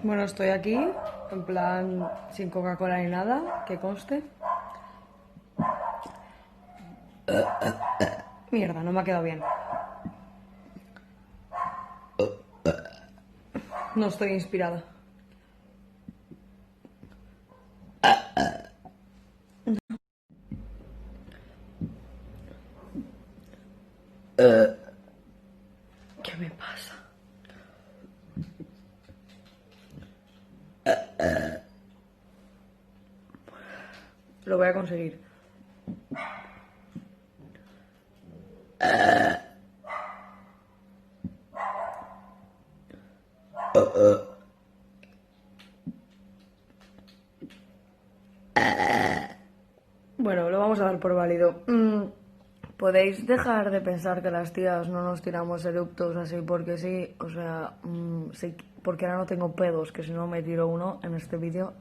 Bueno, estoy aquí, en plan, sin Coca-Cola ni nada, que conste. Mierda, no me ha quedado bien. No estoy inspirada. ¿Qué me pasa? Lo voy a conseguir. Bueno, lo vamos a dar por válido. ¿Podéis dejar de pensar que las tías no nos tiramos eructos así porque sí? O sea, sí, porque ahora no tengo pedos, que si no me tiro uno en este vídeo.